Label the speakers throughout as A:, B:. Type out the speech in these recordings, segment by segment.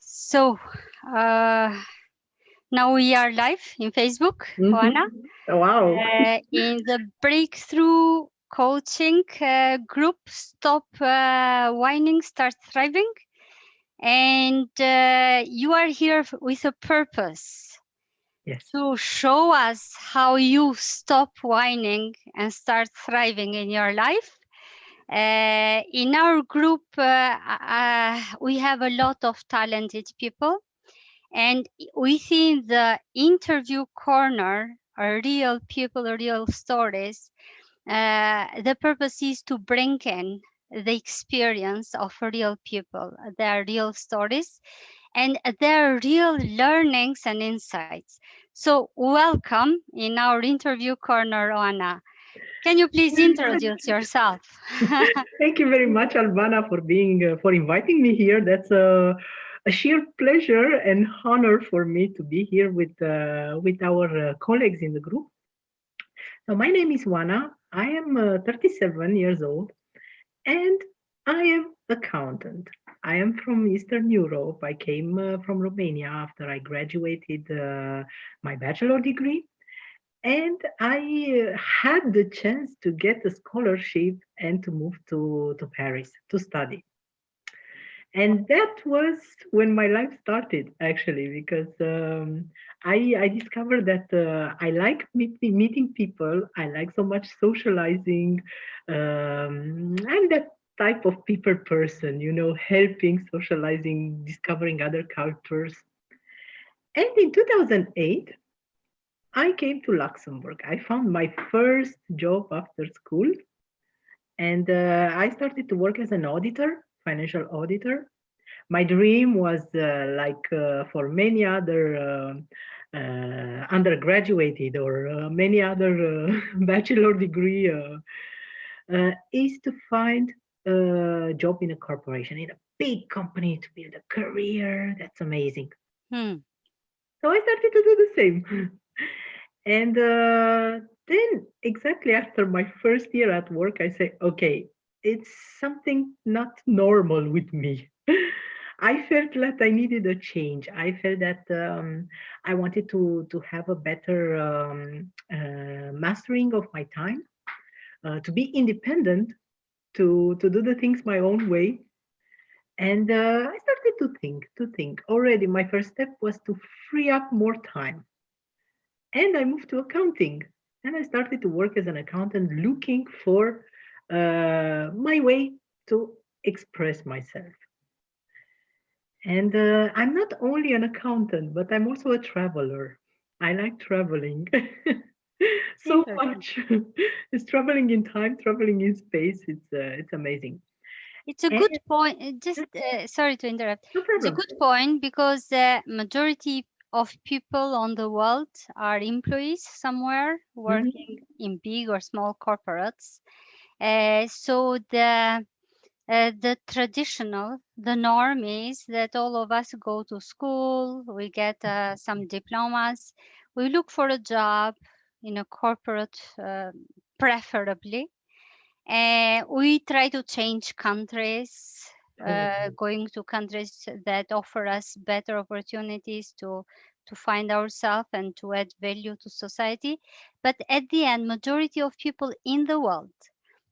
A: So uh, now we are live in Facebook, Juana,
B: Wow.
A: in the breakthrough coaching group. Stop whining, start thriving. And you are here with a purpose
B: Yes.
A: to show us how you stop whining and start thriving in your life. In our group, we have a lot of talented people. And within the interview corner are real people, real stories. The purpose is to bring in the experience of real people, their real stories, and their real learnings and insights. So, welcome in our interview corner, Anna. Can you please introduce yourself?
B: Thank you very much, Albana, for inviting me here. That's a sheer pleasure and honor for me to be here with our colleagues in the group. So my name is Wana. I am 37 years old, and I am accountant. I am from Eastern Europe. I came from Romania after I graduated my bachelor degree. And I had the chance to get a scholarship and to move to Paris to study. And that was when my life started, actually, because I discovered that I like meeting people. I like so much socializing. I'm that type of people person, helping, socializing, discovering other cultures. And in 2008, I came to Luxembourg. I found my first job after school, and I started to work as an auditor, financial auditor. My dream was for many other undergraduated or many other bachelor degree is to find a job in a corporation, in a big company, to build a career. That's amazing.
A: Hmm.
B: So I started to do the same. And then, exactly after my first year at work, I say, okay, it's something not normal with me. I felt that I needed a change. I felt that I wanted to have a better mastering of my time, to be independent, to do the things my own way. And I started to think. Already, my first step was to free up more time, and I moved to accounting. And I started to work as an accountant, looking for my way to express myself. And I'm not only an accountant, but I'm also a traveler. I like traveling so
A: Interesting.
B: much. It's traveling in time, traveling in space. It's amazing.
A: It's a
B: And
A: good point. Just sorry to interrupt.
B: no
A: It's a
B: problem.
A: good point because the majority of people on the world are employees somewhere
B: Mhm.
A: working in big or small corporates. So the traditional, the norm is that all of us go to school, we get some diplomas, we look for a job in a corporate, preferably. We try to change countries, going to countries that offer us better opportunities to find ourselves and to add value to society. But at the end, majority of people in the world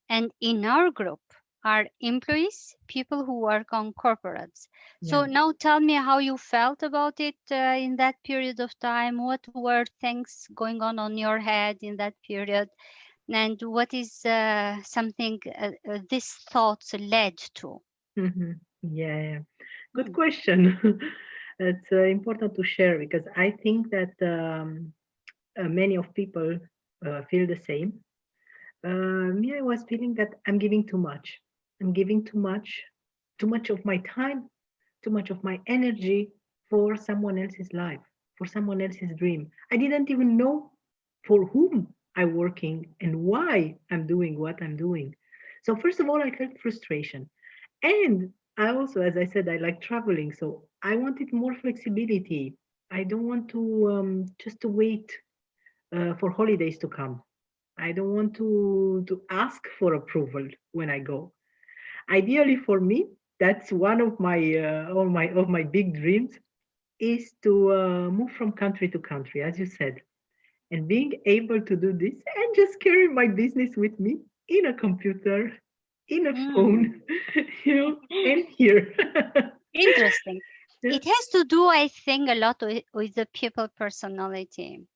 A: and in our group are employees, people who work on corporates. So
B: Yeah.
A: now tell me how you felt about it in that period of time. What were things going on your head in that period? And what is something these thoughts led to?
B: Mhm. Yeah. Good
A: Hmm.
B: question. It's important to share because I think that many of people feel the same. Me, I was feeling that I'm giving too much. I'm giving too much of my time, too much of my energy for someone else's life, for someone else's dream. I didn't even know for whom I'm working and why I'm doing what I'm doing. So first of all, I felt frustration. And I also, as I said, I like traveling. So I wanted more flexibility. I don't want to just to wait for holidays to come. I don't want to ask for approval when I go. Ideally for me, That's one of my big dreams is to move from country to country, as you said, and being able to do this and just carry my business with me in a computer, in a
A: Mm.
B: phone, and here.
A: Interesting.
B: Yeah,
A: It has to do, I think, a lot with the people personality.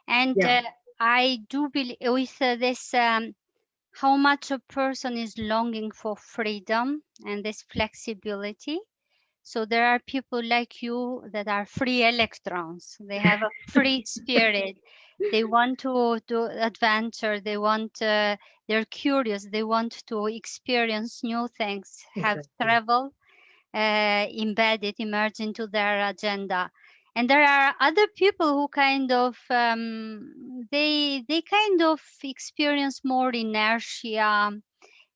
A: And
B: yeah,
A: I do believe with this how much a person is longing for freedom and this flexibility. So there are people like you that are free electrons. They have a free spirit. They want to do adventure. They're curious. They want to experience new things, have
B: exactly.
A: travel embedded, emerge into their agenda. And there are other people who kind of they kind of experience more inertia.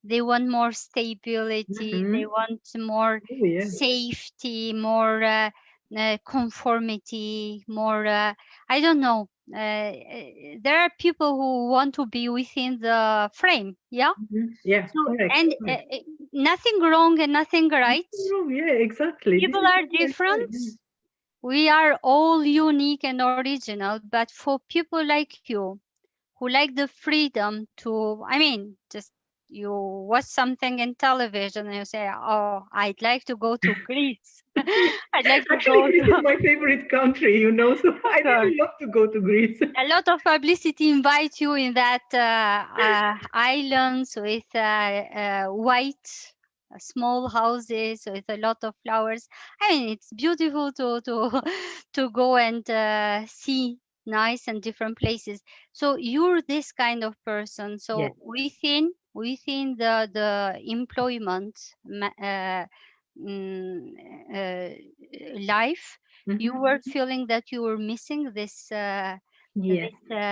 A: They want more stability. They
B: Hmm.
A: want more
B: Oh, yeah.
A: safety, more conformity, more. I don't know. There are people who want to be within the frame. Yeah.
B: Mhm. Yeah,
A: So
B: correct.
A: and
B: Correct.
A: nothing wrong and nothing right.
B: Oh, yeah, exactly. This
A: People
B: is
A: are
B: what we are
A: different.
B: trying.
A: We are all unique and original, but for people like you who like the freedom to, I mean, just you watch something in television and you say, oh, I'd like to go to Greece.
B: Yeah.
A: I'd like to
B: Actually,
A: go
B: Greece is
A: to,
B: my favorite country, so I
A: okay.
B: really love to go to Greece.
A: A lot of publicity invite you in that islands with white small houses with a lot of flowers. I mean, it's beautiful to to go and see nice and different places. So you're this kind of person.
B: Yes.
A: So within the employment mm, uh, life, you
B: Hmm.
A: were feeling that you were missing
B: Yes.
A: this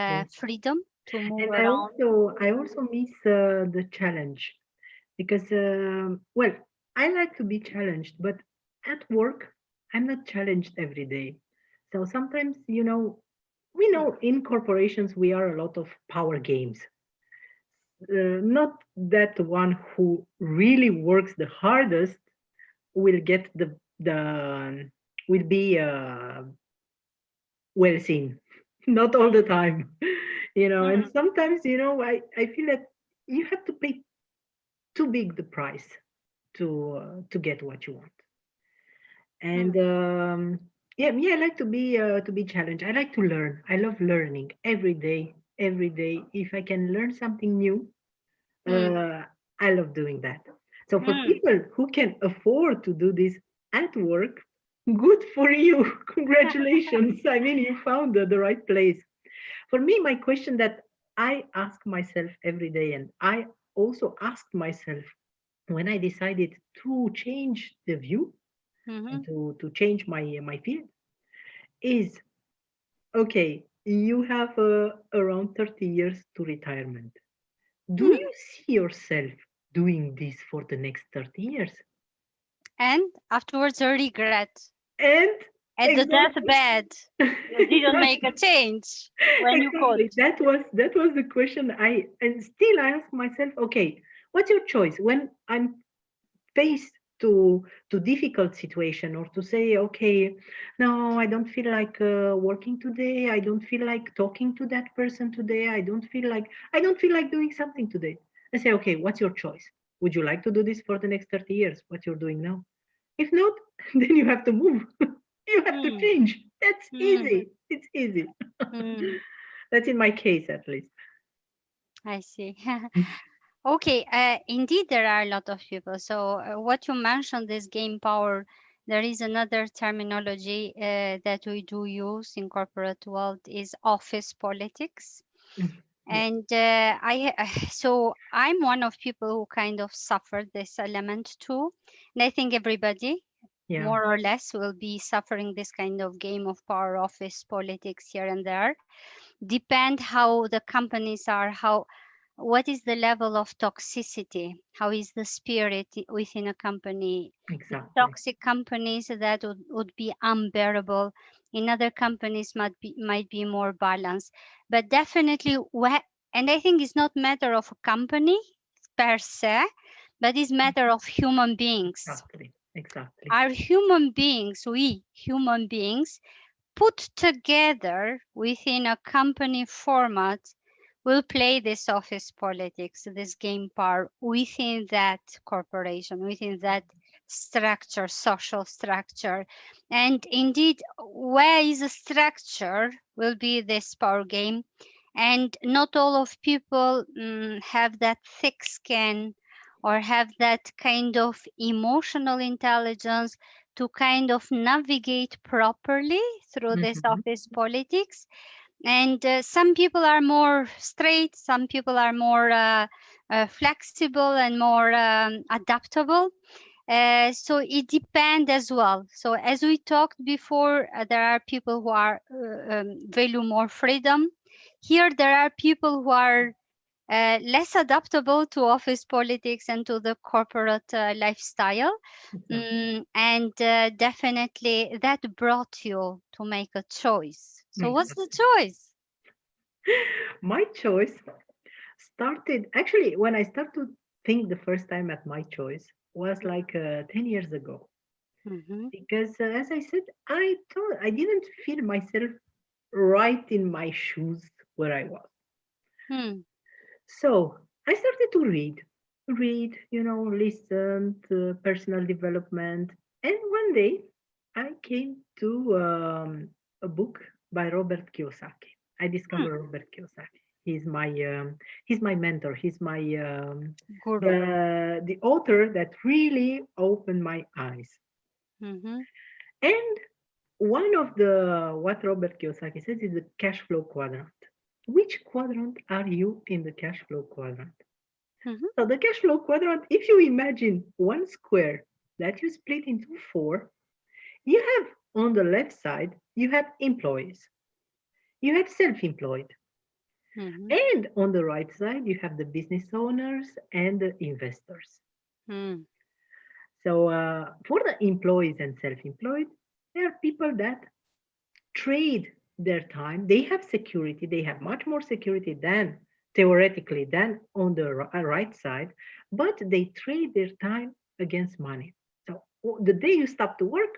B: Yes.
A: freedom to move
B: And
A: around.
B: I also miss the challenge because, well, I like to be challenged, but at work, I'm not challenged every day. So sometimes, we
A: Mm,
B: know in corporations we are a lot of power games. Not that one who really works the hardest will get the will be well seen. Not all the time, and
A: mm,
B: sometimes, I feel that you have to pay too big the price to get what you want. And
A: mm,
B: yeah, I like to be challenged. I like to learn. I love learning every day. Every day, if I can learn something new,
A: mm,
B: uh, I love doing that. So for
A: mm.
B: people who can afford to do this at work, good for you. Congratulations. I mean, you found the right place. For me, my question that I ask myself every day, and I also asked myself when I decided to change the view and
A: Mhm,
B: to change my field, is okay. You have around 30 years to retirement. Do
A: mm.
B: you see yourself doing this for the next 30 years?
A: And afterwards, a regret.
B: And
A: At the
B: exactly,
A: deathbed, you didn't make a
B: exactly,
A: change when you could.
B: exactly. That was the question and still I ask myself, okay, what's your choice when I'm faced to difficult situation, or to say, okay, no, I don't feel like working today. I don't feel like talking to that person today. I don't feel like doing something today. I say, okay, what's your choice? Would you like to do this for the next 30 years, what you're doing now? If not, then you have to move. You have to
A: Mm,
B: change. That's
A: mm,
B: easy. It's easy.
A: mm.
B: That's in my case, at least.
A: I see. Okay, indeed, there are a lot of people. So, what you mentioned, this game power, there is another terminology that we do use in corporate world is office politics.
B: Mm. Yeah,
A: And so I'm one of people who kind of suffered this element too. And I think everybody,
B: yeah,
A: more or less, will be suffering this kind of game of power office politics here and there. Depend how the companies are, how what is the level of toxicity, how is the spirit within a company. In
B: exactly.
A: toxic companies that would be unbearable, in other companies might be more balanced, but definitely and I think it's not matter of a company per se, but it's matter of human beings.
B: Exactly. Exactly.
A: Are human beings, we human beings, put together within a company format, will play this office politics, this game part within that corporation, within that structure, social structure. And indeed, where is the structure will be this power game. And not all of people have that thick skin or have that kind of emotional intelligence to kind of navigate properly through this
B: Hmm.
A: office politics. And some people are more straight, some people are more flexible and more adaptable. So it depends as well. So as we talked before, there are people who are value more freedom. Here there are people who are less adaptable to office politics and to the corporate lifestyle.
B: Exactly.
A: And definitely that brought you to make a choice. So what's the
B: Exactly.
A: choice?
B: My choice started actually when I started to think the first time at my choice was like 10 years ago.
A: Mm-hmm.
B: Because as I said, I didn't feel myself right in my shoes where I was.
A: Hmm.
B: So I started to read, listen to personal development. And one day I came to a book by Robert Kiyosaki. I
A: Hmm.
B: discovered Robert Kiyosaki. He's my mentor. He's my
A: Guru.
B: the author that really opened my eyes.
A: Mm-hmm.
B: And one of the what Robert Kiyosaki says is the cash flow quadrant. Which quadrant are you in the cash flow quadrant?
A: Mm-hmm.
B: So the cash flow quadrant, if you imagine one square that you split into four, you have on the left side, you have employees, you have self-employed,
A: Mm-hmm.
B: and on the right side, you have the business owners and the investors.
A: Hmm.
B: So for the employees and self-employed, there are people that trade their time. They have security. They have much more security than theoretically than on the right side, but they trade their time against money. So the day you stop to work,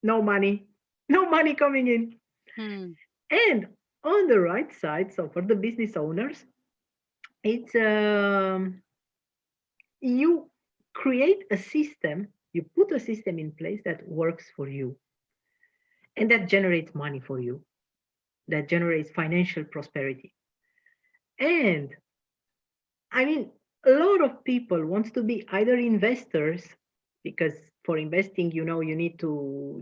B: no money, no money coming in.
A: Hmm.
B: And on the right side, so for the business owners, it's you create a system, you put a system in place that works for you and that generates money for you, that generates financial prosperity. And I mean, a lot of people want to be either investors because for investing, you need to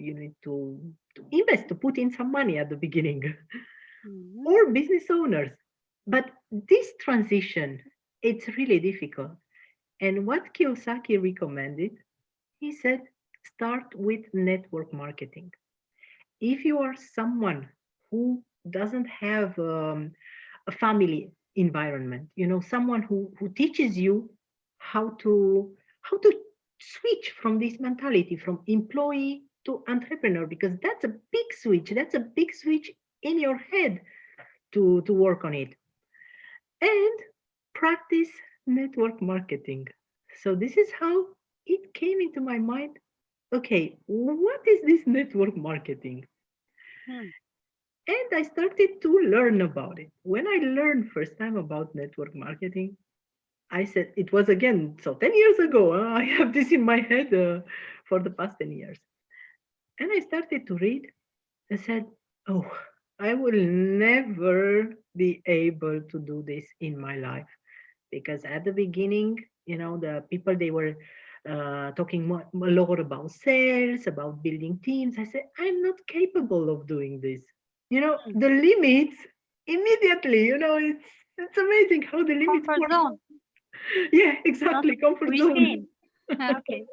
B: invest to put in some money at the beginning,
A: Mm-hmm.
B: or business owners. But this transition, it's really difficult. And what Kiyosaki recommended, he said, start with network marketing. If you are someone who doesn't have a family environment, someone who teaches you how to switch from this mentality from employee to entrepreneur, because that's a big switch in your head to work on it. And practice network marketing. So this is how it came into my mind. Okay, what is this network marketing?
A: Hmm.
B: And I started to learn about it. When I learned first time about network marketing, I said it was again so 10 years ago. I have this in my head for the past 10 years. And I started to read and said, "Oh, I will never be able to do this in my life." Because at the beginning, the people they were talking a lot about sales, about building teams. I said, I'm not capable of doing this.
A: Hmm.
B: The limits immediately. It's amazing how the limits
A: Comfort
B: work.
A: zone,
B: Yeah,
A: not
B: exactly. Comfort zone.
A: within. Okay.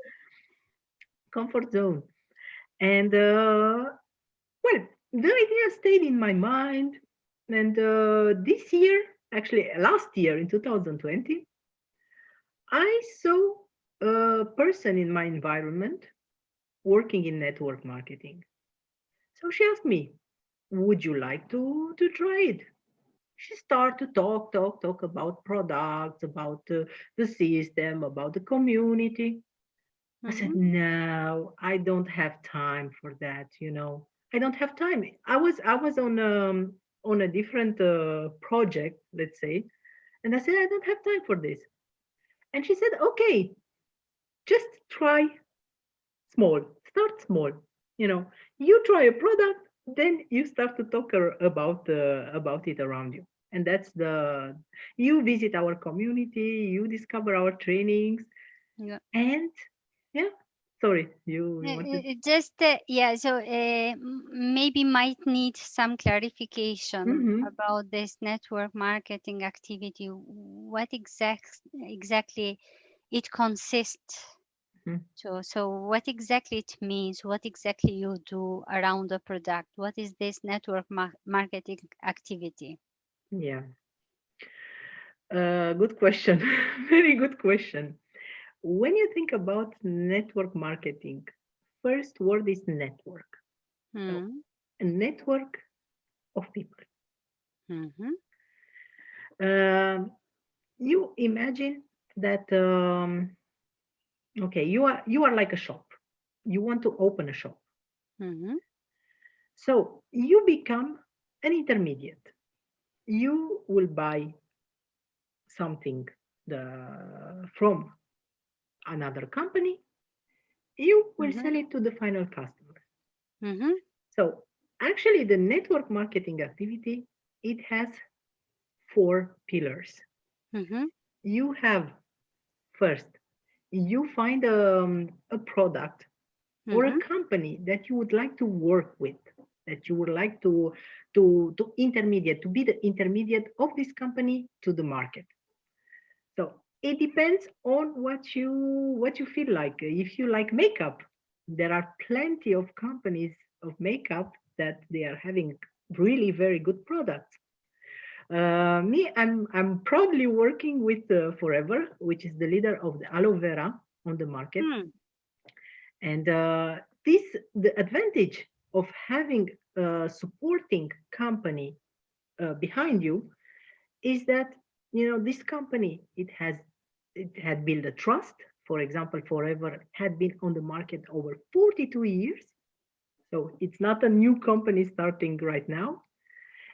B: Comfort zone. And well, the idea stayed in my mind. And this year, actually last year in 2020, I saw a person in my environment working in network marketing. So she asked me, would you like to try it? she started to talk about products, about the system, about the community. I said,
A: Mhm.
B: no, I don't have time for that. I don't have time. I was on a different project, let's say, and I said, I don't have time for this. And she said, okay, just try small, start small. You know, you try a product, then you start to talk about it around you. And that's the you visit our community, you discover our trainings,
A: Yeah.
B: and yeah. Sorry, you wanted.
A: Just yeah, so maybe might need some clarification
B: Mm-hmm.
A: about this network marketing activity. What exactly it consists? So what exactly it means? What exactly you do around the product? What is this network marketing activity?
B: Yeah, good question. Very good question. When you think about network marketing, first word is network. So,
A: Hmm.
B: a network of people.
A: Mm-hmm.
B: Um, you imagine that okay, you are like a shop. You want to open a shop.
A: Mm-hmm.
B: So you become an intermediate. You will buy something from another company, you will
A: Mm-hmm.
B: sell it to the final customer.
A: Mm-hmm.
B: So actually the network marketing activity, it has four pillars.
A: Mm-hmm.
B: You have first, you find a product or a
A: Mm-hmm.
B: company that you would like to work with, that you would like to be the intermediate of this company to the market. So it depends on what you feel like. If you like makeup, there are plenty of companies of makeup that they are having really very good products. I'm proudly working with Forever, which is the leader of the aloe vera on the market,
A: Hmm.
B: and this the advantage of having a supporting company behind you is that this company it had built a trust. For example, Forever had been on the market over 42 years, so it's not a new company starting right now.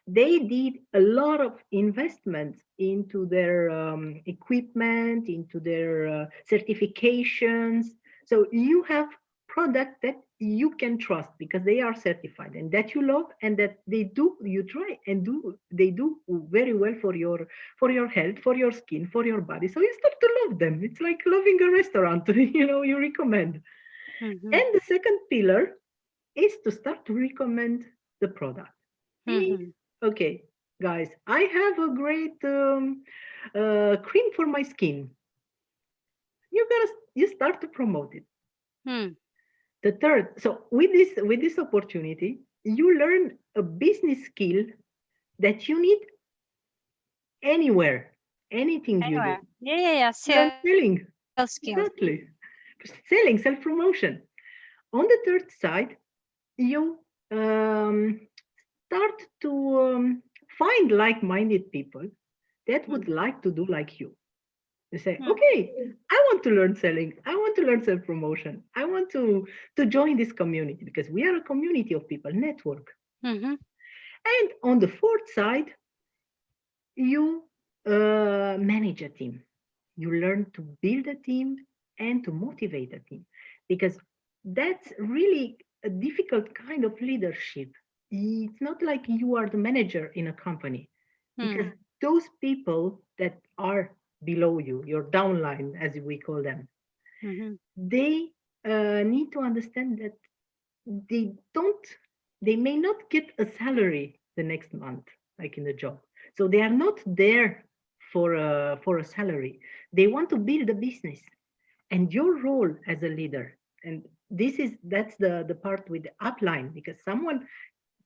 B: They did a lot of investments into their equipment, into their certifications. So you have product that you can trust because they are certified and that you love, and that you try and they do very well for your health, for your skin, for your body. So you start to love them. It's like loving a restaurant. You recommend.
A: Mm-hmm.
B: And the second pillar is to start to recommend the product. Meaning,
A: Mm-hmm.
B: okay, guys, I have a great cream for my skin. You start to promote it.
A: Hmm.
B: The third, so with this opportunity, you learn a business skill that you need anywhere, anything you do.
A: Anyway, yeah.
B: You learn
A: Sales
B: selling,
A: skills.
B: exactly, selling, self promotion. On the third side, you um, start to find like-minded people that would
A: Mm-hmm.
B: like to do like you. You say,
A: Mm-hmm.
B: okay, I want to learn selling. I want to learn self-promotion. I want to join this community because we are a community of people, network.
A: Mm-hmm.
B: And on the fourth side, you manage a team. You learn to build a team and to motivate a team because that's really a difficult kind of leadership. It's not like you are the manager in a company because those people that are below you, your downline, as we call them,
A: Mm-hmm.
B: they need to understand that they don't, they may not get a salary the next month, like in the job. So they are not there for a salary. They want to build a business, and your role as a leader. And that's the part with the upline because someone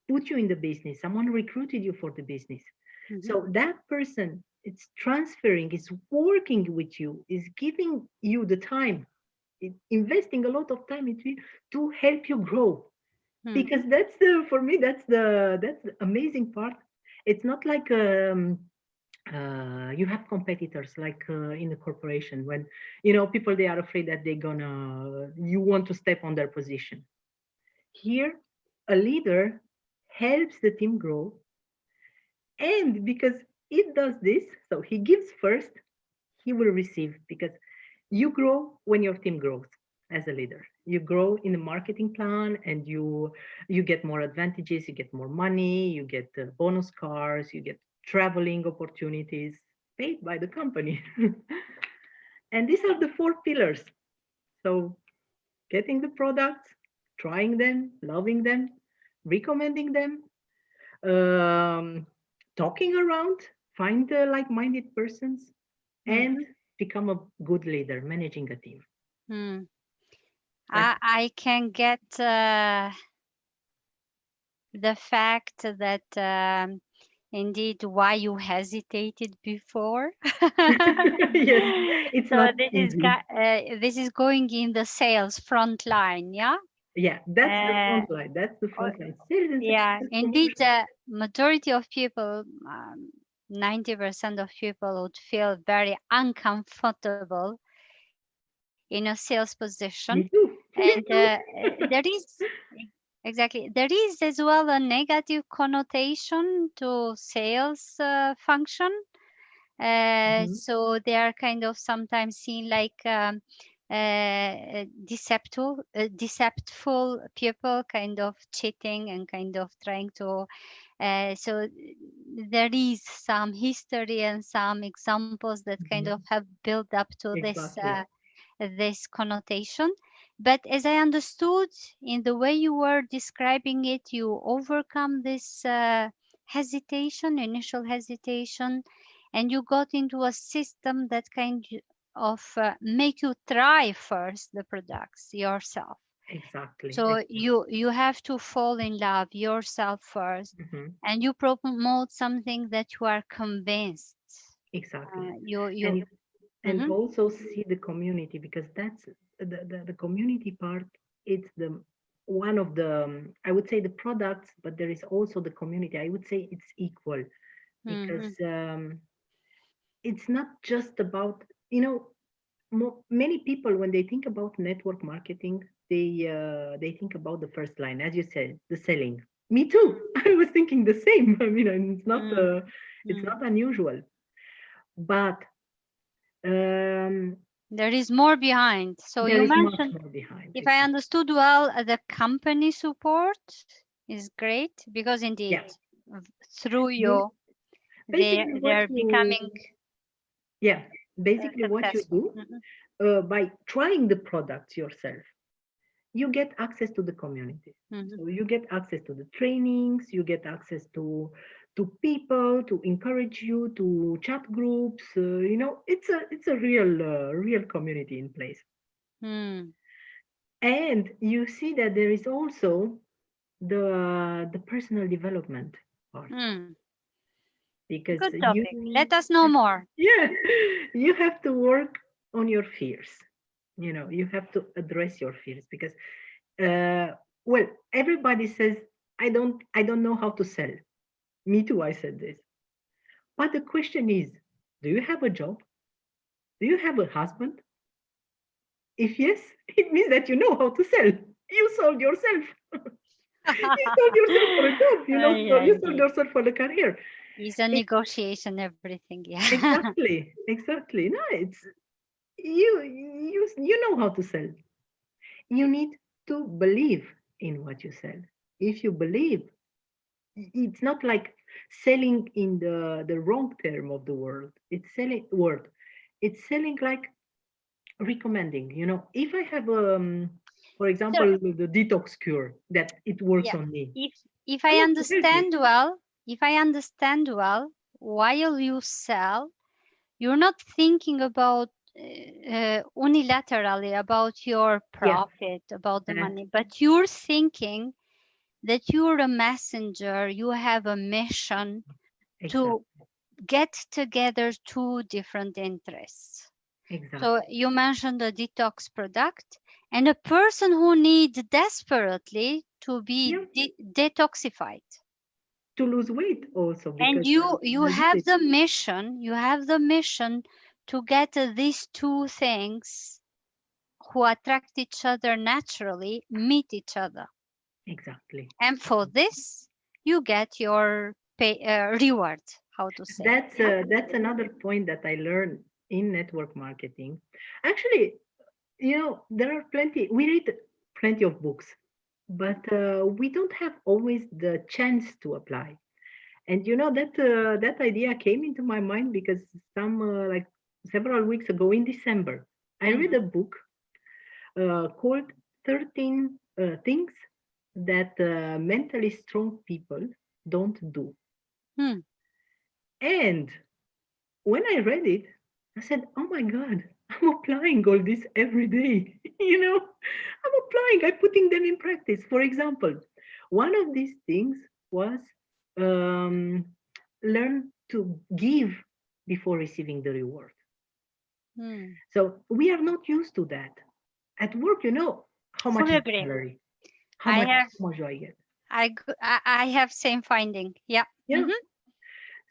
B: put you in the business, someone recruited you for the business.
A: Mm-hmm.
B: So that person, it's transferring, is working with you, is giving you the time, investing a lot of time into it to help you grow.
A: Mm-hmm.
B: Because that's the for me that's the amazing part. It's not like you have competitors like in the corporation when people they are afraid that they're gonna you want to step on their position. Here, a leader helps the team grow, and because it does this, so he gives first, he will receive, because you grow when your team grows. As a leader, you grow in the marketing plan, and you get more advantages, you get more money, you get bonus cars, you get traveling opportunities paid by the company. And these are the four pillars. So getting the products, trying them, loving them, recommending them, um, talking around, find like-minded persons, and
A: Mhm.
B: become a good leader, managing a team.
A: Mm.
B: That's
A: I can get the fact that indeed why you hesitated before.
B: yes, it's
A: So
B: not easy.
A: this is going in the sales front line, yeah.
B: Yeah, that's the
A: Uh,
B: front line. That's the
A: oh,
B: front line. Sales and
A: yeah,
B: success
A: indeed,
B: promotion.
A: majority of people, 90% of people would feel very uncomfortable in a sales position,
B: Me too.
A: and
B: Me too.
A: there is exactly there is as well a negative connotation to sales function.
B: Mhm.
A: So they are kind of sometimes seen like deceptful people, kind of cheating and kind of trying to. So there is some history and some examples that kind of
B: Mhm.
A: have built up to
B: Exactly.
A: this connotation. But as I understood, in the way you were describing it, you overcome this hesitation, initial hesitation, and you got into a system that kind of make you try first the products yourself.
B: Exactly.
A: So
B: Exactly.
A: you have to fall in love yourself first,
B: Mhm.
A: and you promote something that you are convinced.
B: Exactly.
A: You.
B: And and
A: Mhm.
B: also see the community, because that's the community part. It's the one of the I would say the products, but there is also the community. I would say it's equal, because
A: Mhm.
B: it's not just about many people when they think about network marketing, they think about the first line, as you said, the selling. Me too. I was thinking the same. I mean,
A: Mm,
B: it's
A: mm.
B: not unusual, but um,
A: There is more behind. So
B: there
A: you
B: is much
A: mentioned,
B: more behind.
A: if I
B: Exactly.
A: understood well, the company support is great because indeed,
B: Yeah.
A: through
B: You
A: you,
B: basically what
A: they're
B: you
A: becoming
B: yeah basically what you
A: successful.
B: do by trying the products yourself, you get access to the community.
A: Mhm.
B: So you get access to the trainings, you get access to people to encourage you, to chat groups. It's a real community in place.
A: Mm,
B: And you see that there is also the personal development part,
A: mm.
B: because
A: Good
B: you
A: topic. Let us know more.
B: yeah, you have to work on your fears. You have to address your fears, because well, everybody says, I don't know how to sell. Me too, I said this. But the question is, do you have a job? Do you have a husband? If yes, it means that you know how to sell. You sold yourself. You sold yourself for a job. So
A: Yeah,
B: you sold
A: indeed.
B: yourself for the career.
A: It's a
B: It's
A: negotiation, everything. Yeah.
B: exactly. No, it's you know how to sell. You need to believe in what you sell. If you believe, it's not like selling in the wrong term of the word. It's selling like recommending. If I have for
A: So,
B: example, the detox cure that it works
A: yeah,
B: on me,
A: if if
B: I
A: I
B: want to help you.
A: understand well, while you sell, you're not thinking about unilaterally about your
B: Yeah,
A: profit, about the
B: that
A: money, but you're thinking that you're a messenger, you have a mission to
B: exactly,
A: get together two different interests. So
B: exactly.
A: you mentioned a detox product and a person who needs desperately to be
B: Yeah,
A: detoxified.
B: to lose weight also
A: And
B: because
A: you
B: I did
A: have
B: it.
A: the mission to get these two things who attract each other naturally meet each other.
B: Exactly.
A: And for this, you get your reward, how to say. Yeah.
B: That's another point that I learned in network marketing. Actually, there are plenty. We read plenty of books, but we don't have always the chance to apply. And that idea came into my mind because some like several weeks ago in December, I read
A: Mm-hmm.
B: a book called 13 Things That Mentally Strong People Don't Do.
A: Hmm.
B: And when I read it, I said, "Oh my God, I'm applying all this every day." I'm applying, I'm putting them in practice. For example, one of these things was um, learn to give before receiving the reward.
A: Hmm.
B: So we are not used to that. At work, how much
A: Fully
B: is the
A: agree.
B: salary? How
A: I
B: much,
A: have
B: how much do I get?
A: I have same finding. Yeah.
B: Yeah.
A: Mm-hmm.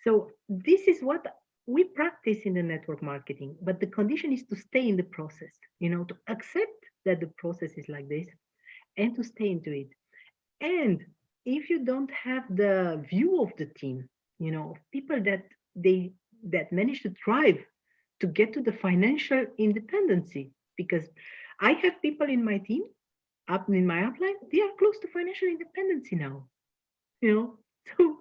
B: So this is what we practice in the network marketing, but the condition is to stay in the process, to accept that the process is like this and to stay into it. And if you don't have the view of the team, of people they that manage to thrive to get to the financial independency, because I have people in my team, up in my upline, they are close to financial independency now, you know. So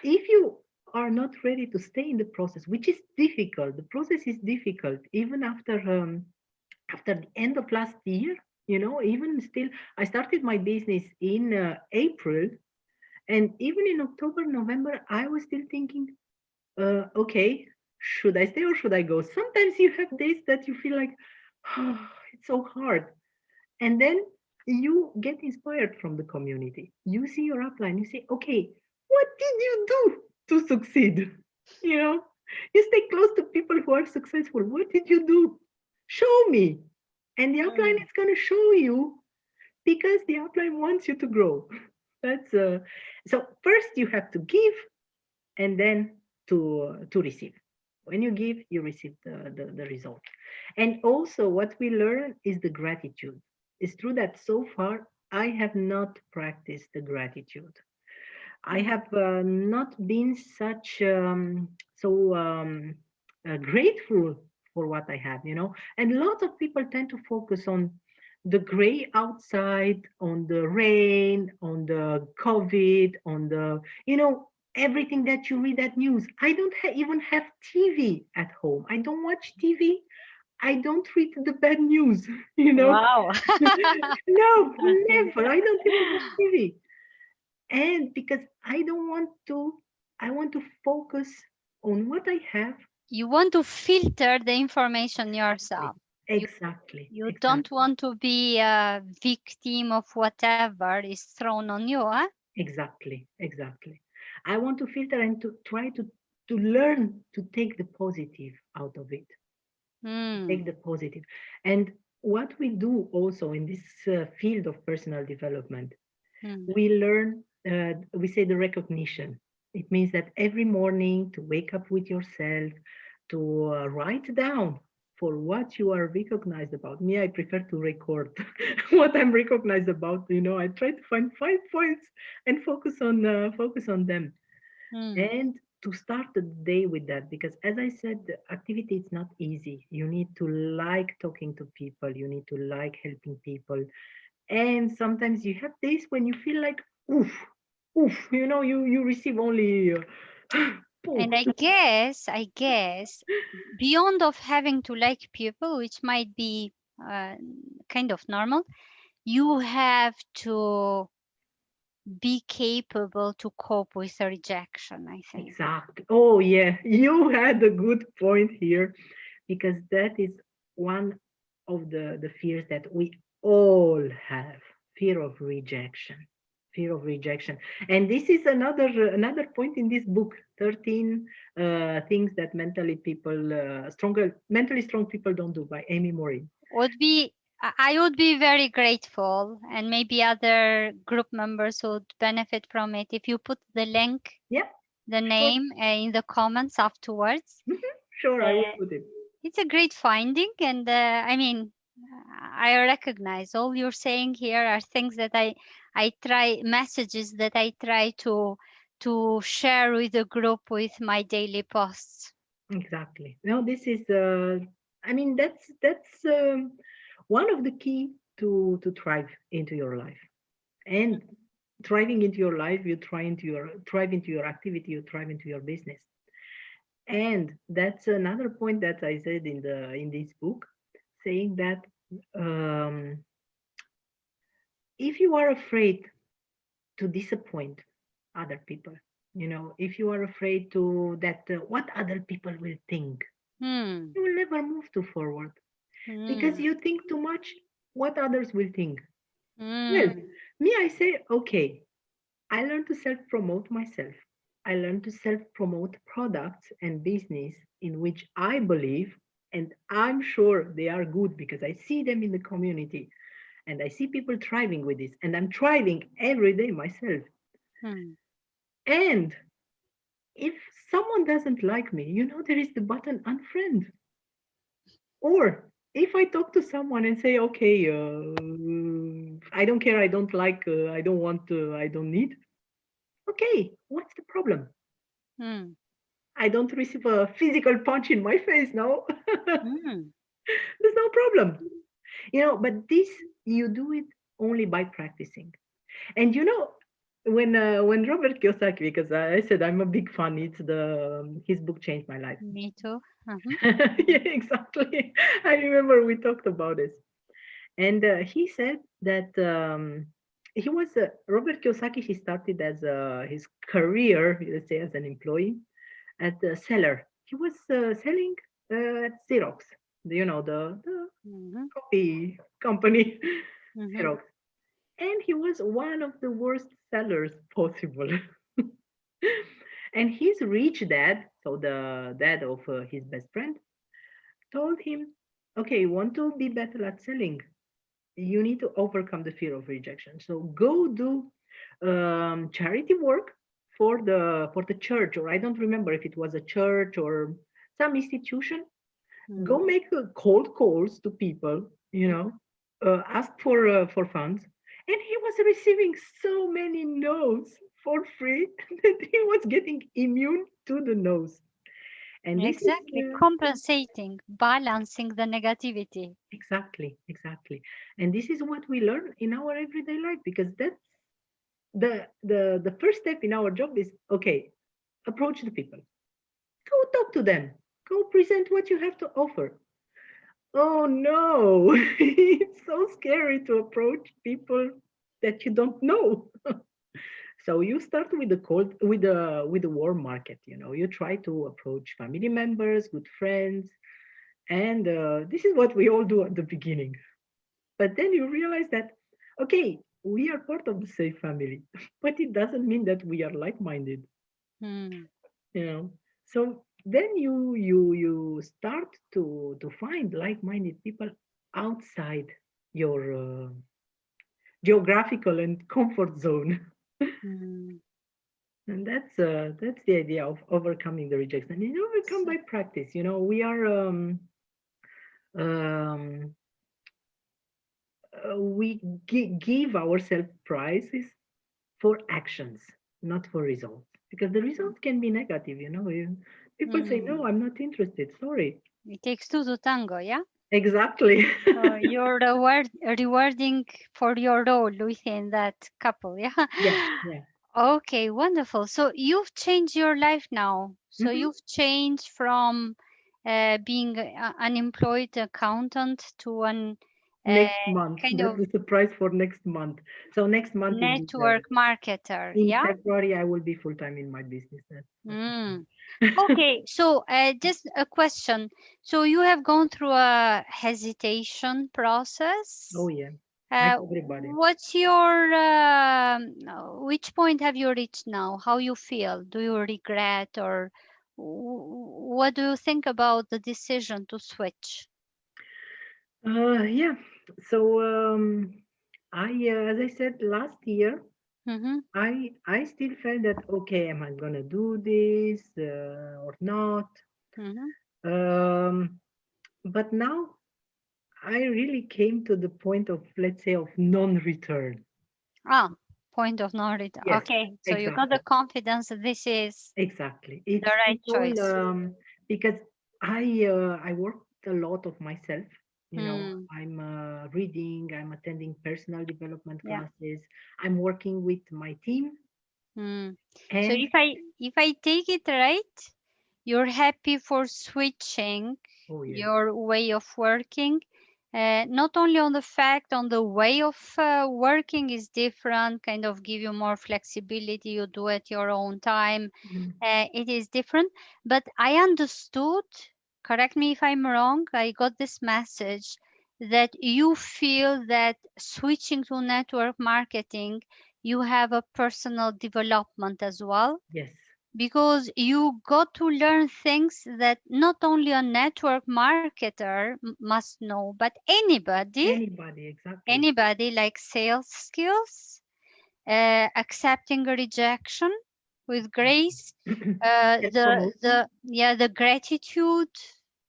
B: if you are not ready to stay in the process, which is difficult, the process is difficult, even after the end of last year, even still, I started my business in April, and even in October, November, I was still thinking, okay, should I stay or should I go? Sometimes you have days that you feel like, oh, it's so hard. And then you get inspired from the community. You see your upline, you say, okay, what did you do to succeed? You know, you stay close to people who are successful. What did you do? Show me. And the upline
A: Mm.
B: is going to show you because the upline wants you to grow. That's so first you have to give and then to receive. When you give, you receive the result. And also what we learn is the gratitude. It's true that so far I have not practiced the gratitude. I
A: Mm.
B: have not been such grateful for what I have, and lots of people tend to focus on the gray outside, on the rain, on the COVID, on the, everything that you read at news. I don't even have TV at home. I don't watch TV. I don't read the bad news, you know.
A: Wow.
B: No, never. I don't even watch TV. And because I want to focus on what I have.
A: You want to filter the information yourself. You
B: Exactly,
A: you don't
B: exactly,
A: want to be a victim of whatever is thrown on you, huh?
B: exactly, exactly. I want to filter and to try to learn to take the positive out of it. Take
A: Hmm.
B: the positive. And what we do also in this field of personal development,
A: Hmm.
B: we learn, we say the recognition. It means that every morning to wake up with yourself, to write down for what you are recognized about. Me, I prefer to record what I'm recognized about. I try to find 5 points and focus on them,
A: Hmm.
B: and to start the day with that, because as I said, the activity is not easy. You need to like talking to people, you need to like helping people, and sometimes you have days when you feel like oof, oof, you receive only poof.
A: And I guess, beyond of having to like people, which might be uh, kind of normal, you have to be capable to cope with rejection, I think.
B: Exactly. Oh yeah, you had a good point here, because that is one of the fears that we all have: fear of rejection. Fear of rejection. And this is another point in this book, 13 things that mentally strong people don't do, by Amy Morin.
A: Would be I would be very grateful, and maybe other group members would benefit from it if you put the link,
B: Yeah,
A: the
B: sure.
A: name in the comments afterwards.
B: Mhm. Sure, I will
A: Uh,
B: put it.
A: it's a great finding, and I mean, I recognize all you're saying here are things that I try, messages that I try to share with the group with my daily posts.
B: Exactly. No, this is. I mean, that's one of the key to thrive into your life. And thriving into your life, you thrive into your activity, you thrive into your business. And that's another point that I said in this book, saying that um, if you are afraid to disappoint other people, if you are afraid to that what other people will think,
A: Hmm.
B: you will never move to forward because
A: Hmm.
B: you think too much what others will think. Well,
A: Hmm.
B: me, I say, okay, I learned to self promote myself. I learned to self promote products and business in which I believe, and I'm sure they are good because I see them in the community and I see people thriving with this, and I'm thriving every day myself.
A: Hmm.
B: And if someone doesn't like me, there is the button unfriend. Or if I talk to someone and say, okay, I don't care, I don't like, I don't want, I don't need, okay, what's the problem?
A: Hmm.
B: I don't receive a physical punch in my face now.
A: Hmm.
B: There's no problem. But this, you do it only by practicing. And when Robert Kiyosaki, because I said I'm a big fan, it's his book changed my life.
A: Me too. Mhm.
B: Yeah, exactly. I remember we talked about this. And he said that he was Robert Kiyosaki. He started as his career, let's say, as an employee at the seller. He was selling at Xerox, the
A: Mhm.
B: copy company,
A: Mhm.
B: Xerox, and he was one of the worst sellers possible. And his rich dad, so the dad of his best friend, told him, "Okay, you want to be better at selling? You need to overcome the fear of rejection. So go do charity work for the church, or I don't remember if it was a church or some institution. Go
A: Mhm.
B: make cold calls to people, ask for funds." And he was receiving so many no's for free that he was getting immune to the no's. And this is
A: Exactly. Compensating, balancing the negativity.
B: exactly. And this is what we learn in our everyday life, because that's the first step in our job is, okay, approach the people, go talk to them, go present what you have to offer. Oh no, it's so scary to approach people that you don't know. So you start with the cold, with the warm market. You try to approach family members, good friends, and this is what we all do at the beginning. But then you realize that, okay, we are part of the safe family, but it doesn't mean that we are like-minded.
A: Hmm.
B: you know so then you start to find like-minded people outside your geographical and comfort zone.
A: Hmm.
B: And that's the idea of overcoming the rejection. And you overcome
A: So,
B: by practice. We are um, we give ourselves prizes for actions, not for results, because the results can be negative. People say, no,
A: hmm.
B: I'm not interested, sorry.
A: It takes two to tango, yeah?
B: Exactly.
A: So you're rewarding for your role within that couple, yeah?
B: Yeah, yeah.
A: Okay, wonderful. So you've changed your life now. So
B: Hmm.
A: you've changed from being an employed accountant to an uh,
B: Next month,
A: kind
B: that's
A: of
B: the surprise for next month. So next month
A: network marketer,
B: in
A: yeah?
B: February, I will be full time in my business. That's for sure.
A: Mm. Okay, so just a question. So you have gone through a hesitation
B: Oh
A: process.
B: yeah, like everybody.
A: What's your which point have you reached now? How you feel? Do you regret, or what do you think about the decision to switch?
B: Yeah. So as I said last year,
A: Mm-hmm.
B: I still felt that okay, am I gonna do this or not?
A: Mm-hmm.
B: Um, but now I really came to the point of, let's say, of non-return.
A: Ah, point of no return.
B: Yes,
A: Okay, so you got the
B: exactly.
A: confidence that this is
B: Exactly.
A: the right
B: It's all
A: choice.
B: because I worked a lot of myself.
A: Hmm.
B: I'm reading, I'm attending personal development
A: Yeah.
B: classes, I'm working with my team,
A: Hmm. So
B: and
A: if I take it right, you're happy for switching
B: oh yes,
A: your way of working. Not only on the fact on the way of working is different, kind of give you more flexibility, you do at your own time.
B: mhm,
A: It is different, but I understood, correct me if I'm wrong, I got this message that you feel that switching to network marketing, you have a personal development as well,
B: yes,
A: because you got to learn things that not only a network marketer must know, but
B: anybody, exactly.
A: anybody, like sales skills, accepting a rejection with grace,
B: Yes, promotion,
A: the gratitude,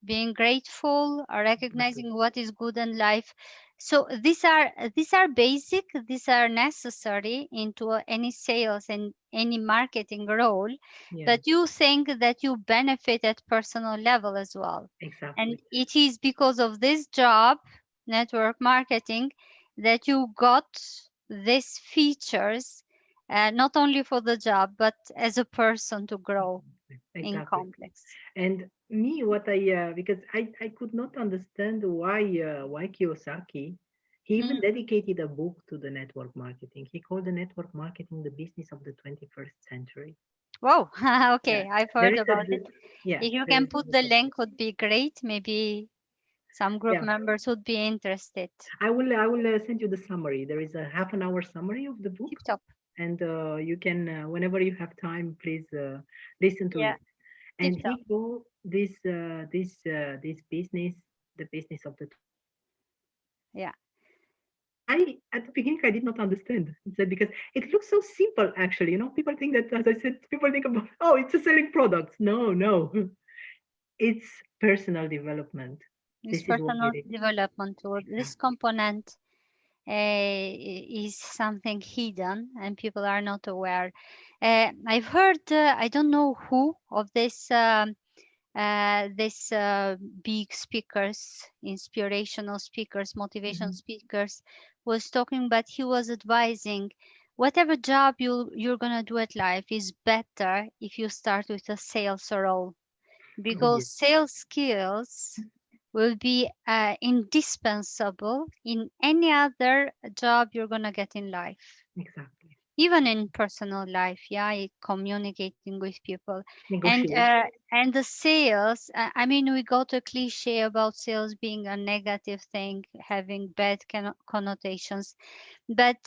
A: being grateful, or
B: exactly.
A: recognizing what is good in life. So these are basic, these are necessary into any sales and any marketing role,
B: Yeah,
A: but you think that you benefit at personal level as well, and
B: exactly.
A: it is because of this job, network marketing, that you got these features, not only for the job but as a person to grow
B: Exactly.
A: in
B: Exactly.
A: complex.
B: And me, what I because I could not understand why Kiyosaki, he even
A: Mm.
B: dedicated a book to the network marketing. He called the network marketing the business of the 21st century.
A: Wow.
B: Yeah,
A: Okay, I've
B: there
A: heard
B: is a
A: about it.
B: yeah,
A: If you
B: there
A: can
B: is a
A: put
B: book
A: the
B: of it.
A: link would be great. Maybe some group
B: Yeah,
A: members would be interested.
B: I will send you the summary. There is a half an hour summary of the book,
A: Tip top.
B: and you can whenever you have time, please listen to
A: Yeah,
B: it.
A: tip
B: And
A: top.
B: he called this business the business of the 21st century.
A: Yeah.
B: And I at the beginning I did not understand. He said because it looks so simple actually. People think that, as I said, people think about, oh, it's a selling product. No, no, it's personal development.
A: This
B: This is what
A: personal
B: it is.
A: development tool, this
B: Exactly.
A: component is something hidden and people are not aware. I've heard, I don't know who of this big speakers, inspirational speakers, motivation
B: Mhm.
A: speakers, was talking, but he was advising whatever job you're gonna do at life is better if you start with a sales role,
B: Oh
A: because
B: yes,
A: sales skills will be indispensable in any other job you're gonna get in life,
B: exactly.
A: even in personal life. Yeah, communicating with people,
B: Negotiation.
A: and the sales, I mean, we got a cliche about sales being a negative thing, having bad connotations, but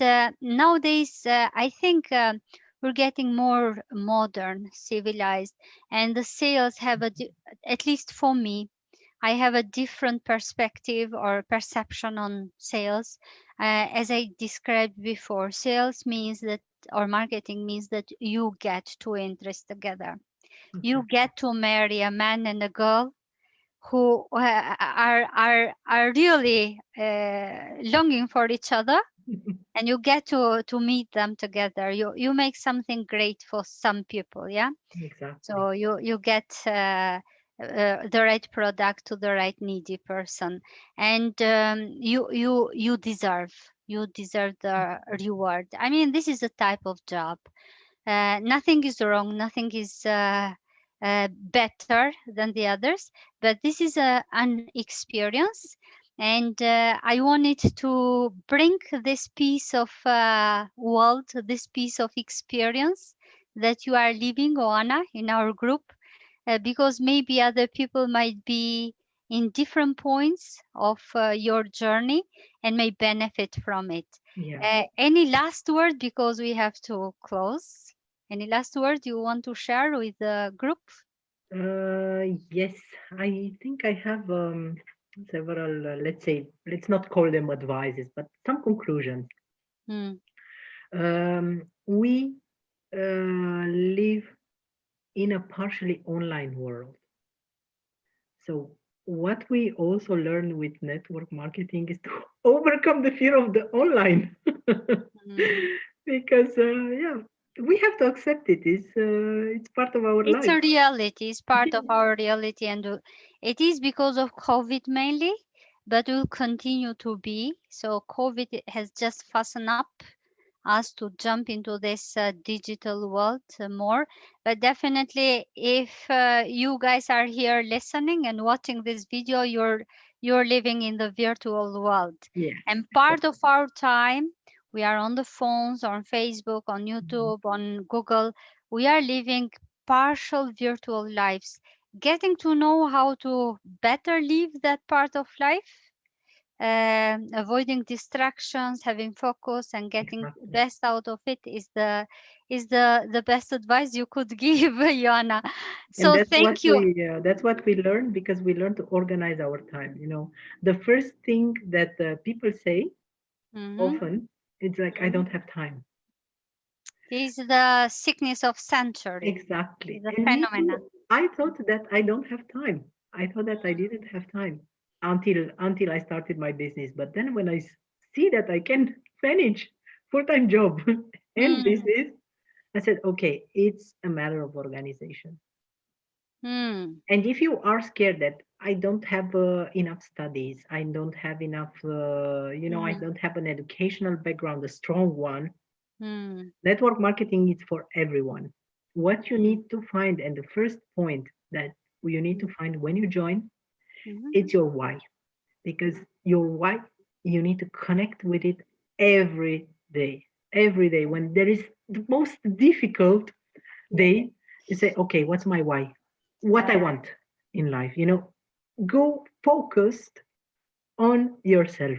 A: nowadays I think we're getting more modern, civilized, and the sales have at least for me, I have a different perspective or perception on sales. As I described before, sales means that, or marketing means that you get two interests together. You
B: Exactly.
A: get to marry a man and a girl who are really longing for each other, and you get to meet them together. You make something great for some people, yeah.
B: Exactly.
A: So you get the right product to the right needy person, and you deserve the reward. I mean, this is a type of job. Nothing is wrong, nothing is better than the others, but this is an experience, and I wanted to bring this piece of world, this piece of experience that you are living, Oana, in our group, because maybe other people might be in different points of your journey and may benefit from it.
B: Yeah.
A: Any last word, because we have to close? Any last word you want to share with the group?
B: Yes, I think I have. several, let's say, let's not call them advices, but some conclusions.
A: Mm.
B: We live in a partially online world. So, what we also learn with network marketing is to overcome the fear of the online.
A: Mm.
B: Because, yeah, we have to accept it. It's part of our
A: It's a
B: life.
A: reality, it's part of our reality, and it is because of COVID mainly, but will continue to be. So COVID has just fastened up us to jump into this digital world more. But definitely, if you guys are here listening and watching this video, you're living in the virtual world,
B: Yes,
A: and part of
B: exactly.
A: our time we are on the phones, on Facebook, on
B: Mhm.
A: YouTube, on Google. We are living partial virtual lives, getting to know how to better live that part of life, avoiding distractions, having focus, and getting
B: Exactly.
A: best out of it is the best advice you could give, Joanna.
B: And
A: So thank you.
B: that's what we learn because we learn to organize our time. The first thing that people say
A: Hmm.
B: often, it's like, I
A: Hmm.
B: don't have time.
A: Is the sickness of century,
B: Exactly.
A: is a
B: And me
A: phenomena.
B: too. I thought that I don't have time. I thought that I didn't have time until I started my business. But then when I see that I can manage full-time job and
A: Hmm.
B: business, I said, okay, it's a matter of organization.
A: Hmm.
B: And if you are scared that I don't have enough studies, I don't have enough, I
A: Hmm.
B: don't have an educational background, a strong one,
A: Hmm.
B: network marketing is for everyone. What you
A: Hmm.
B: need to find, and the first point that you need to find when you join,
A: Hmm.
B: it's your why. Because your why, you need to connect with it every day. Every day, when there is the most difficult
A: Yes.
B: day, you say, okay, what's my why? What I
A: Uh,
B: want in life, go focused on yourself.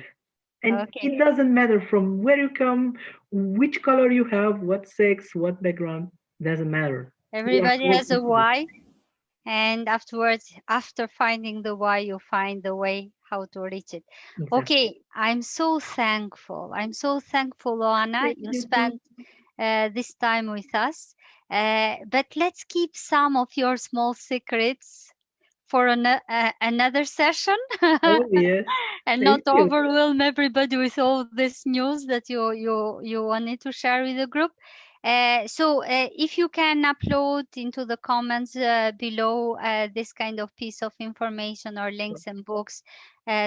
B: And
A: okay.
B: it doesn't matter from where you come, which color you have, what sex, what background, doesn't matter. We are
A: Everybody
B: all
A: has a
B: equal.
A: why, and afterwards, after finding the why, you find the way how to reach it.
B: Exactly.
A: Okay, I'm so thankful, Oana,
B: Thank
A: you
B: you too.
A: spent this time with us. But let's keep some of your small secrets for another session.
B: Oh, yes.
A: And not
B: Thank you.
A: overwhelm everybody with all this news that you wanted to share with the group. So if you can upload into the comments below this kind of piece of information or links and books,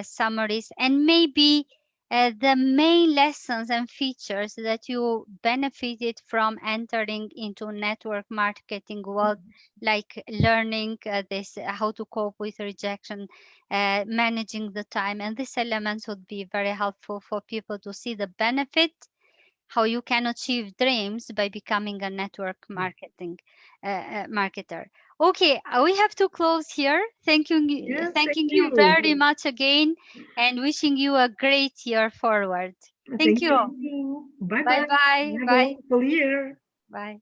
A: summaries, and maybe the main lessons and features that you benefited from entering into network marketing world, like learning this how to cope with rejection, managing the time, and these elements would be very helpful for people to see the benefit, how you can achieve dreams by becoming a network marketing marketer. Okay, we have to close here.
B: Yes, thank
A: Thanking you
B: you.
A: very much again, and wishing you a great year forward. Thank
B: Thank
A: you.
B: you too. Bye
A: Bye
B: bye.
A: bye.
B: Have a
A: Bye
B: wonderful year.
A: bye.